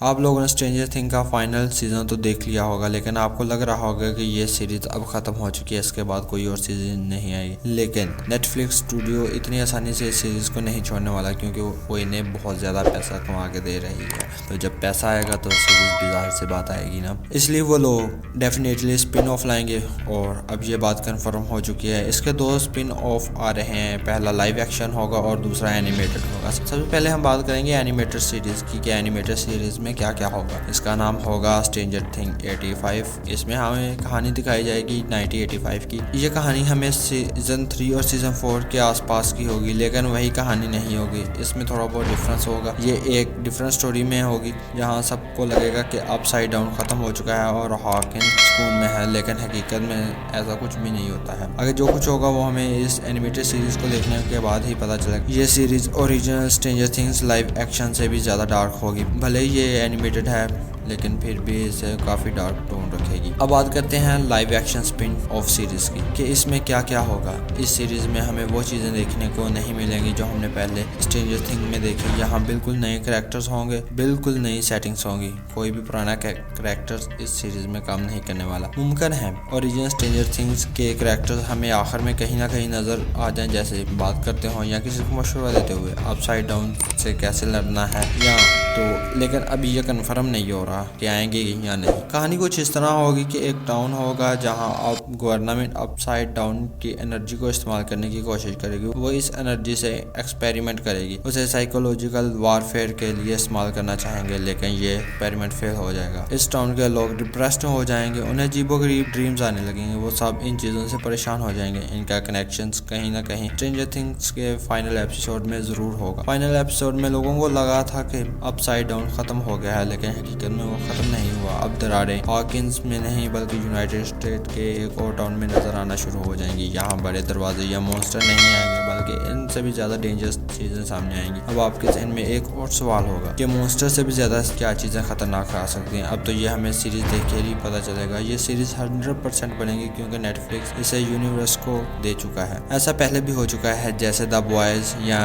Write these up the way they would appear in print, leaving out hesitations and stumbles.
आप लोगों ने स्ट्रेंजर थिंग का फाइनल सीजन तो देख लिया होगा, लेकिन आपको लग रहा होगा कि ये सीरीज अब खत्म हो चुकी है, इसके बाद कोई और सीजन नहीं आएगी। लेकिन नेटफ्लिक्स स्टूडियो इतनी आसानी से इस सीरीज को नहीं छोड़ने वाला, क्योंकि वो इन्हें बहुत ज़्यादा पैसा कमा के दे रही है। तो जब पैसा आएगा तो सीरीज भी जाहिर सी बात आएगी ना, इसलिए वो लोग डेफिनेटली स्पिन ऑफ लाएंगे। और अब ये बात कन्फर्म हो चुकी है, इसके 2 स्पिन ऑफ आ रहे हैं। पहला लाइव एक्शन होगा और दूसरा एनिमेटेड होगा। सबसे पहले हम बात करेंगे एनिमेटेड सीरीज की कि एनिमेटेड सीरीज में क्या क्या होगा। इसका नाम होगा स्ट्रेंजर थिंग 85। इसमें हमें कहानी दिखाई जाएगी 1985 की। ये कहानी हमें सीजन 3 और सीजन 4 के आसपास की होगी, लेकिन वही कहानी नहीं होगी। इसमें थोड़ा बहुत डिफरेंस होगा। ये एक डिफरेंट स्टोरी में होगी, जहाँ सबको लगेगा कि अपसाइड डाउन खत्म हो चुका है और हॉकिन स्कूल में है, लेकिन हकीकत में ऐसा कुछ भी नहीं होता है। अगर जो कुछ होगा वो हमें इस एनिमेटेड सीरीज को देखने के बाद ही पता चलेगा। ये series original stranger things live action से भी ज़्यादा डार्क होगी। भले ये एनिमेटेड है, लेकिन फिर भी इसे काफ़ी डार्क टोन रखेगी। अब बात करते हैं live action spin off series की कि इसमें क्या क्या होगा। इस सीरीज में हमें वो चीज़ें देखने को नहीं मिलेंगी जो हमने पहले स्ट्रेंजर थिंग में देखी। यहाँ बिल्कुल नए कैरेक्टर्स होंगे, बिल्कुल नई सेटिंग्स होंगी। कोई भी पुराना कैरेक्टर्स इस सीरीज में काम नहीं करने वाला। मुमकिन है ओरिजिनल स्ट्रेंजर थिंग्स के कैरेक्टर्स हमें आखिर में कहीं ना कहीं नजर आ जाएं, जैसे बात करते हो या किसी को मशवरा देते हुए अपसाइड डाउन से कैसे लड़ना है या तो। लेकिन अभी ये कन्फर्म नहीं हो रहा कि आएंगे या नहीं। कहानी कुछ इस तरह होगी कि एक टाउन होगा जहां अब गवर्नमेंट अपसाइड डाउन की एनर्जी को इस्तेमाल करने की कोशिश करेगी। वो इस एनर्जी से एक्सपेरिमेंट करेगी, उसे साइकोलॉजिकल वारफेयर के लिए इस्तेमाल करना चाहेंगे, लेकिन ये एक्सपेरिमेंट फेल हो जाएगा। इस टाउन के लोग डिप्रेस्ड हो जाएंगे, उन्हें अजीबोगरीब ड्रीम्स आने लगेंगे। वो सब इन चीज़ों से परेशान हो जाएंगे। इनका कनेक्शन कहीं ना कहीं स्ट्रेंजर थिंग्स के फाइनल एपिसोड में जरूर होगा। फाइनल एपिसोड में लोगों को लगा था कि अपसाइड डाउन खत्म हो गया है, लेकिन हकीकत में वो खत्म नहीं हुआ। अब दरारें हॉकिंस में नहीं बल्कि यूनाइटेड स्टेट के एक और टाउन में नजर आना शुरू हो जाएंगी। यहाँ बड़े दरवाजे या मॉन्स्टर नहीं आएंगे, बल्कि इनसे भी ज्यादा डेंजरस चीजें सामने आएंगी। अब आपके जहन में एक और सवाल होगा कि मॉन्स्टर से भी ज्यादा क्या चीजें खतरनाक आ सकती हैं। अब तो ये हमें सीरीज देख के ही पता चलेगा। ये सीरीज 100% बनेगी, क्योंकि नेटफ्लिक्स इसे यूनिवर्स को दे चुका है। ऐसा पहले भी हो चुका है, जैसे द बॉयज या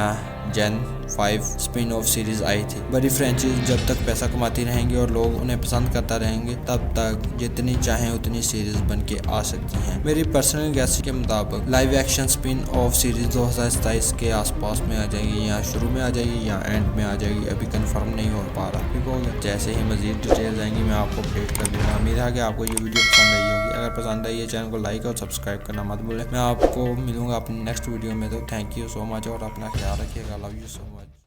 जेन 5 स्पिन ऑफ सीरीज आई थी। बड़ी फ्रेंचाइज जब तक पैसा कमाती रहेंगी और लोग उन्हें पसंद करता रहेंगे, तब तक जितनी चाहें उतनी सीरीज बन के आ सकती हैं। मेरी पर्सनल गैस के मुताबिक live action spin off series 2027 के आसपास में आ जाएगी, या शुरू में आ जाएगी या एंड में आ जाएगी। अभी कंफर्म नहीं हो पा रहा, ठीक हो गया। जैसे ही मजीद डिटेल्स आएंगी मैं आपको अपडेट कर दूंगा। उम्मीद है कि आपको ये वीडियो पसंद आई होगी। अगर पसंद आई है चैनल को लाइक और सब्सक्राइब करना मत भूलें। मैं आपको मिलूंगा अपनी नेक्स्ट वीडियो में। तो थैंक यू सो मच और अपना ख्याल रखिएगा। Love you so much.